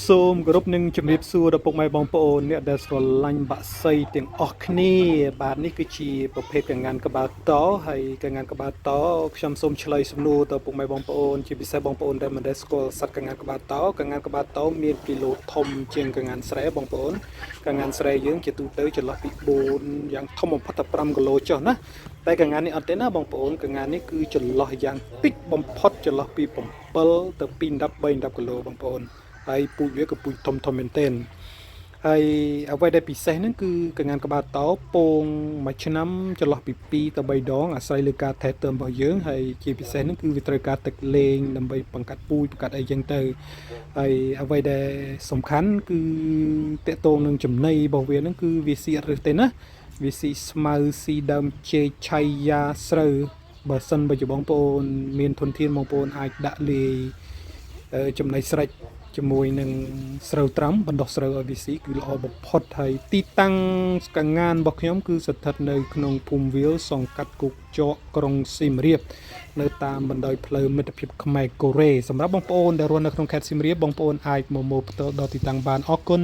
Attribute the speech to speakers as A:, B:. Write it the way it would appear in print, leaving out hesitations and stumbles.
A: សូមគោរពនឹងជំរាបសួរដល់ពុកម៉ែបងប្អូនអ្នកដែលស្រឡាញ់បាក់សីទាំងអស់គ្នាបាទនេះគឺជាប្រភេទកងានក្បាលតហើយកងានក្បាលតខ្ញុំសូមឆ្លើយសំណួរដល់ពុកម៉ែបងប្អូនជាពិសេសបងប្អូនដែលមិនដែលស្គាល់សត្វកងានក្បាលតកងានក្បាលតមានគីឡូធំជាងកងានស្រែបងប្អូនកងានស្រែយើងជាទូទៅចន្លោះពី4យ៉ាងធំបំផុតតែ5គីឡូចុះណាតែកងាននេះអត់ទេណាបងប្អូនកងាននេះគឺចន្លោះយ៉ាងតិចបំផុតចន្លោះពី7ទៅ2 10 3 10គីឡូបងប្អូនហើយពូជវាក៏ពូជធំមែនទែនហើយអ្វីដែលពិសេសហ្នឹងគឺកងានក្បាលតោពងមួយឆ្នាំចន្លោះពី2ទៅ3ដងអាស្រ័យលើការថែទាំរបស់យើងហើយជាពិសេសហ្នឹងគឺវាត្រូវការទឹកលេងដើម្បីបង្កាត់ពូជបង្កាត់អីចឹងទៅហើយអ្វីដែលសំខាន់គឺតកតងនឹងចំណីរបស់វាហ្នឹងគឺវាស៊ីអត់រើសទេណាវាស៊ីស្មៅស៊ីដើមចេកឆៃយ៉ាស្រូវបើសិនបើជាបងប្អូនមានធនធានបងប្អូនអាចដាក់លាយចំណីស្រេចជាមួយនឹងស្រូវត្រាំបណ្ដោះស្រូវឲ្យវាស៊ីគឺល្អបំផុតហើយទីតាំងកងានរបស់ខ្ញុំគឺស្ថិតនៅក្នុងភូមិវាលសង្កាត់គោកចកក្រុងសៀមរាបនៅតាមបណ្ដោយផ្លូវមិត្តភាពខ្មែរកូរ៉េសម្រាប់បងប្អូនដែលរស់នៅក្នុងខេត្តសៀមរាបបងប្អូនអាចមកផ្ទាល់ដល់ទីតាំងបានអរគុណ